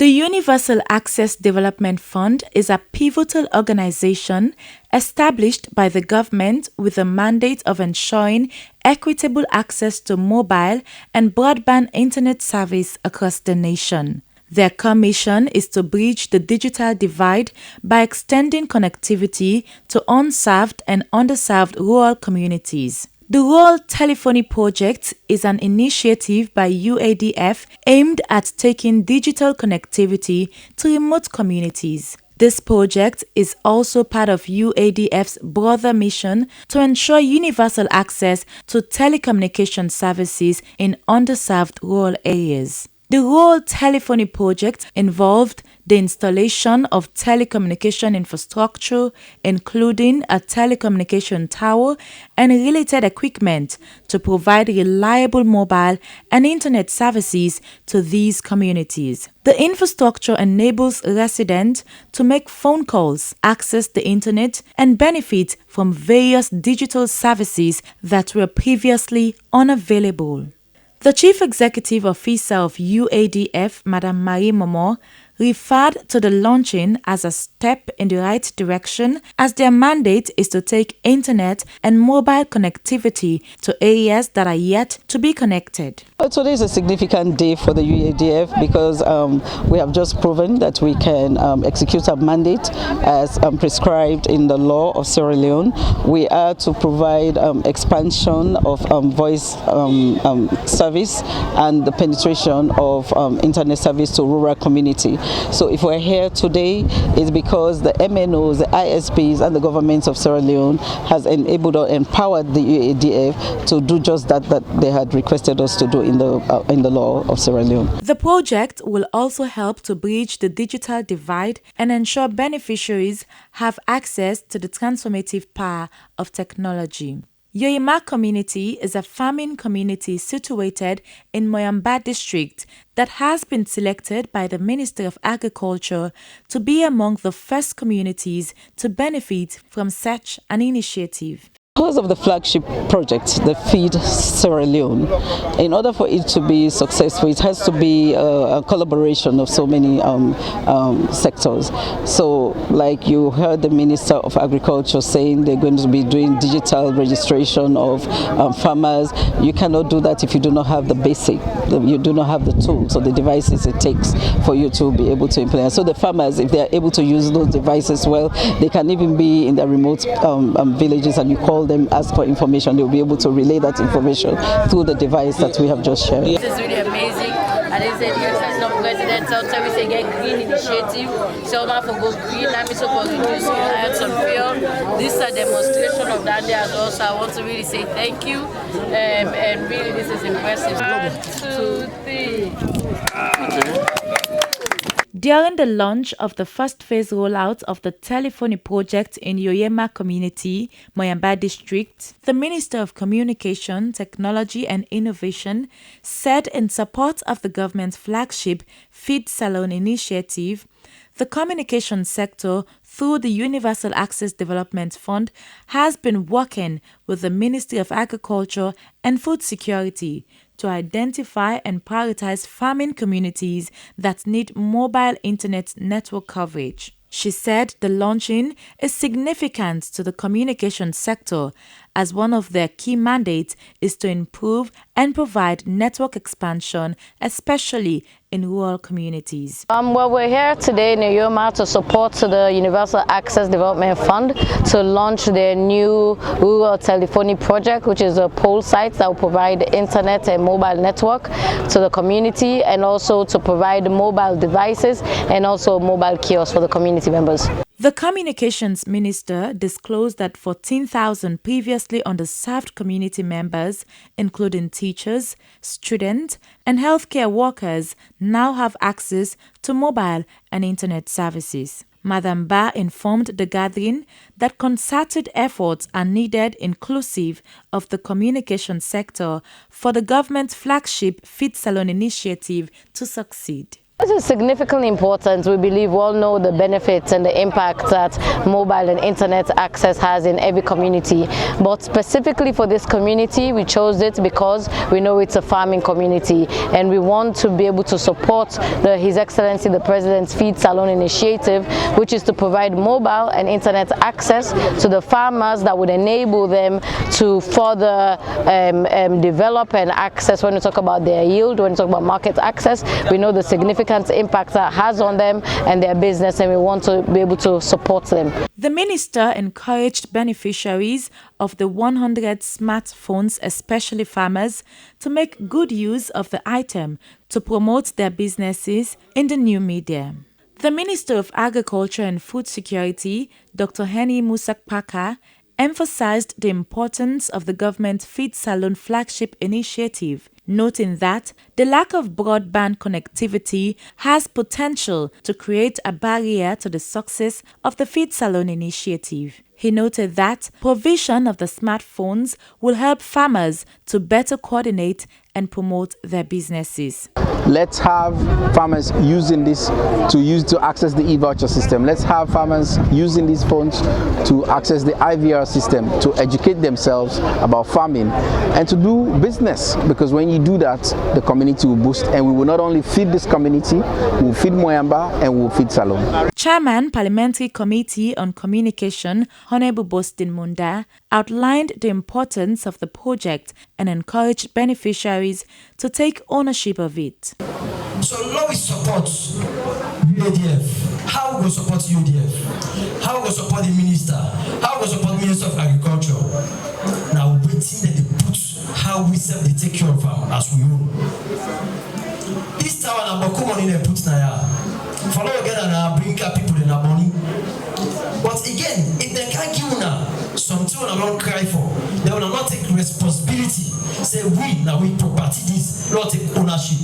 The Universal Access Development Fund is a pivotal organization established by the government with the mandate of ensuring equitable access to mobile and broadband internet service across the nation. Their core mission is to bridge the digital divide by extending connectivity to unserved and underserved rural communities. The Rural Telephony Project is an initiative by UADF aimed at taking digital connectivity to remote communities. This project is also part of UADF's broader mission to ensure universal access to telecommunication services in underserved rural areas. The Rural Telephony Project involved the installation of telecommunication infrastructure, including a telecommunication tower and related equipment, to provide reliable mobile and internet services to these communities. The infrastructure enables residents to make phone calls, access the internet, and benefit from various digital services that were previously unavailable. The Chief Executive Officer of UADF, Madam Marie Momo, referred to the launching as a step in the right direction, as their mandate is to take internet and mobile connectivity to areas that are yet to be connected. Today is a significant day for the UADF because we have just proven that we can execute our mandate as prescribed in the law of Sierra Leone. We are to provide expansion of voice service and the penetration of internet service to rural community. So if we're here today, it's because the MNOs, the ISPs, and the government of Sierra Leone has enabled or empowered the UADF to do just that they had requested us to do in the law of Sierra Leone. The project will also help to bridge the digital divide and ensure beneficiaries have access to the transformative power of technology. Yoyema community is a farming community situated in Moyamba district that has been selected by the Minister of Agriculture to be among the first communities to benefit from such an initiative. Because of the flagship project, the Feed Sierra Leone, in order for it to be successful, it has to be a collaboration of so many sectors. So, like you heard the Minister of Agriculture saying they're going to be doing digital registration of farmers. You cannot do that if you do not have the basic, you do not have the tools or the devices it takes for you to be able to implement. So the farmers, if they are able to use those devices well, they can even be in the remote villages, and you call them, ask for information, they'll be able to relay that information through the device that we have just shared. This is really amazing. And they said, yes, no president, so we say get green initiative. So I'm for go green, I'm so for reduce reliance on fuel. This is a demonstration of that there as well. So I want to really say thank you. And really, this is impressive. 1, 2, 3. During the launch of the first phase rollout of the Telephony project in Yoyema community, Moyamba district, the Minister of Communication, Technology and Innovation said in support of the government's flagship Feed Salon initiative, the communication sector, through the Universal Access Development Fund, has been working with the Ministry of Agriculture and Food Security to identify and prioritize farming communities that need mobile internet network coverage. She said the launching is significant to the communication sector, as one of their key mandates is to improve and provide network expansion, especially in rural communities. Well, we're here today in Yoyema to support the Universal Access Development Fund to launch their new Rural Telephony project, which is a pole site that will provide internet and mobile network to the community, and also to provide mobile devices and also mobile kiosks for the community members. The Communications Minister disclosed that 14,000 previously underserved community members, including teachers, students, and healthcare workers, now have access to mobile and internet services. Madam Ba informed the gathering that concerted efforts are needed inclusive of the communication sector for the government's flagship Feed Salon initiative to succeed. This is significantly important. We believe we all know the benefits and the impact that mobile and internet access has in every community. But specifically for this community, we chose it because we know it's a farming community and we want to be able to support His Excellency the President's Feed Salon initiative, which is to provide mobile and internet access to the farmers that would enable them to further develop and access. When we talk about their yield, when we talk about market access, we know the significant impact that has on them and their business, and we want to be able to support them. The minister encouraged beneficiaries of the 100 smartphones, especially farmers, to make good use of the item to promote their businesses in the new media. The Minister of Agriculture and Food Security, Dr. Henny Musak-Paka, emphasized the importance of the government Feed Salon flagship initiative, noting that the lack of broadband connectivity has potential to create a barrier to the success of the Feed Salon initiative. He noted that provision of the smartphones will help farmers to better coordinate and promote their businesses. Let's have farmers using this to access the e-voucher system. Let's have farmers using these phones to access the IVR system, to educate themselves about farming and to do business, because when you do that, the community will boost, and we will not only feed this community, we will feed Moyamba and we will feed Salon. Chairman Parliamentary Committee on Communication, Honorable Boston Munda, outlined the importance of the project and encouraged beneficiaries to take ownership of it. So now we support UADF. How we support UADF? How we support the minister? How we support the Minister of Agriculture? Now waiting that they put how we self they take care of them as we own. This town and Baku money they put now. Follow again and bring up people in our money. But again, if they can't give now, something will not cry for. They will not take responsibility. Say we now we property this, not take ownership.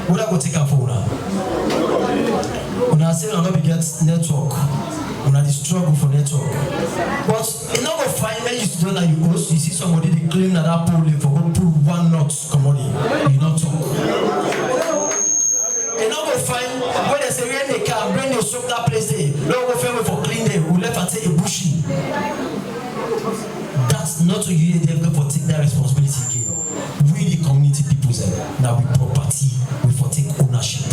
What I go take up for now? When I say not get network, when I struggle for network. But in order to find where you do that, you see somebody they claim that pole for go pull one knot commodity. You not talk. And now we find when they say when they can bring you soap that place there, no go find for clean there, we left and take a bushy. That's not to you they go for take that responsibility again. We the community people say now we property, we for take ownership.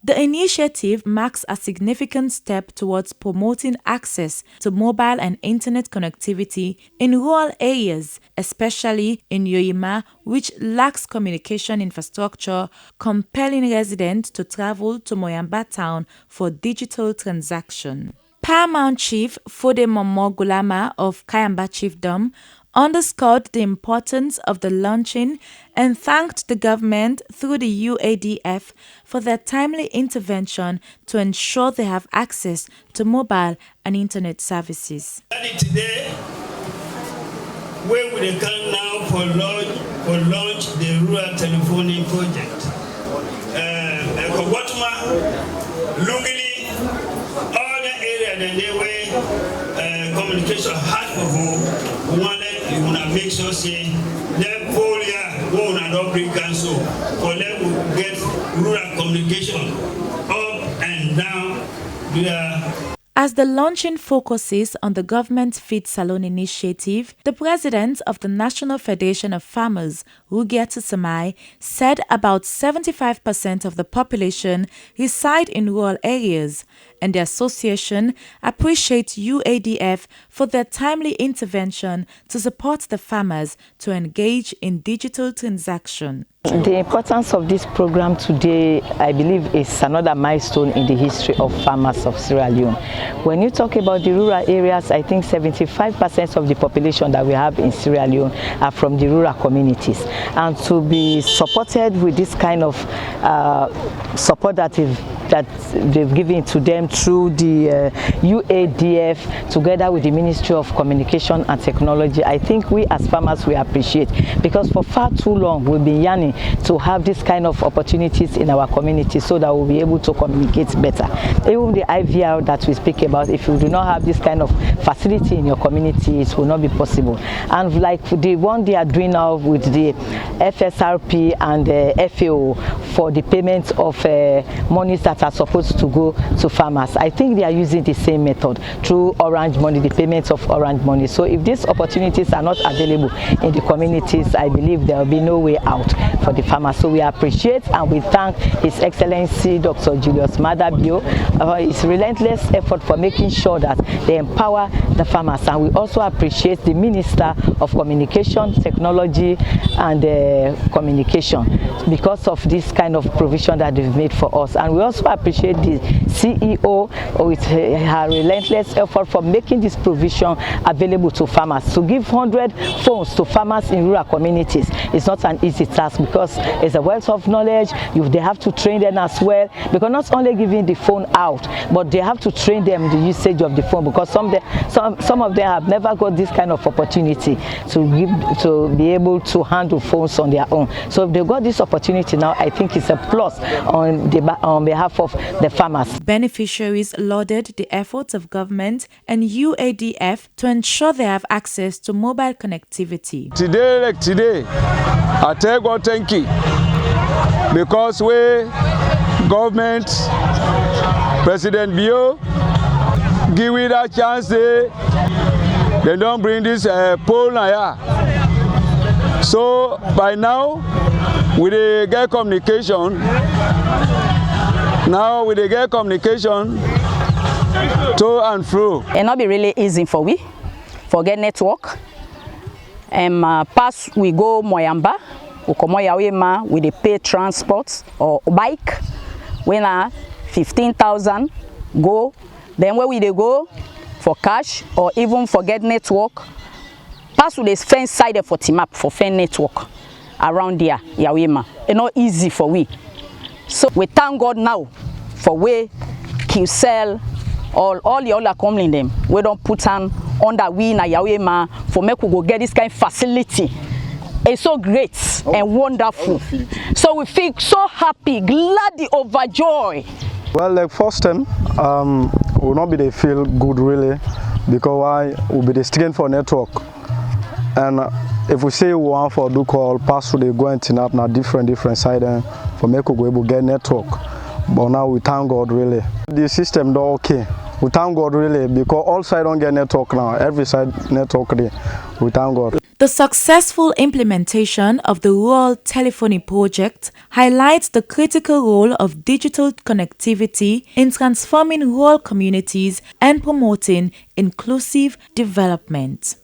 The initiative marks a significant step towards promoting access to mobile and internet connectivity in rural areas, especially in Yoyima, which lacks communication infrastructure, compelling residents to travel to Moyamba town for digital transaction. Paramount Chief Fode Momo Gulama of Kayamba Chiefdom underscored the importance of the launching and thanked the government through the UADF for their timely intervention to ensure they have access to mobile and internet services. Today, where we can now for launch the rural telephony project. Luckily, all the area that they were communication hard for home, wanted you want to make sure say that polio won't not bring cancel for them to get rural communication up and down there. As the launching focuses on the government Feed Salon initiative, the president of the National Federation of Farmers, Rugiatu Samai, said about 75% of the population reside in rural areas, and the association appreciates UADF for their timely intervention to support the farmers to engage in digital transaction. The importance of this program today, I believe, is another milestone in the history of farmers of Sierra Leone. When you talk about the rural areas, I think 75% of the population that we have in Sierra Leone are from the rural communities. And to be supported with this kind of support that is that they've given to them through the UADF together with the Ministry of Communication and Technology. I think we as farmers, we appreciate, because for far too long we've been yearning to have this kind of opportunities in our community so that we'll be able to communicate better. Even the IVR that we speak about, if you do not have this kind of facility in your community, it will not be possible. And like the one they are doing now with the FSRP and the FAO for the payment of monies that are supposed to go to farmers, I think they are using the same method through Orange Money, the payments of Orange Money. So if these opportunities are not available in the communities, I believe there will be no way out for the farmers. So we appreciate and we thank His Excellency Dr. Julius Madabio his relentless effort for making sure that they empower the farmers. And we also appreciate the Minister of Communication, Technology and Communication because of this kind of provision that they've made for us. And we also appreciate the CEO with her relentless effort for making this provision available to farmers. To give 100 phones to farmers in rural communities is not an easy task, because it's a wealth of knowledge. They have to train them as well, because not only giving the phone out, but they have to train them the usage of the phone, because some of them have never got this kind of opportunity to be able to handle phones on their own. So if they got this opportunity now, I think it's a plus on behalf of the farmers. Beneficiaries lauded the efforts of government and UADF to ensure they have access to mobile connectivity. Today, I tell God thank you, because we government, President Bio, give me that chance. They don't bring this pole now. So by now, we get communication. Now we get communication to and fro. It not be really easy for we get network. Pass we go Moyamba, we come Yawema with the pay transport or bike. When 15,000 go, then where we they go for cash or even for get network. Pass with the fence side for Timap for fence network around there, Yawema. It's not easy for we. So we thank God now for we QCell, all the other company them. We don't put on under we na Yawema for make we go get this kind of facility. It's so great and wonderful. So we feel so happy, glad, overjoyed. Well, like first time, will not be they feel good really, because why will be the sticking for network. And if we say we want for do call, pass through the going to up now different side for make we go able to get network. But now we thank God really. The system do okay. We thank God really, because all side don't get network now. Every side network there. We thank God. The successful implementation of the Rural Telephony project highlights the critical role of digital connectivity in transforming rural communities and promoting inclusive development.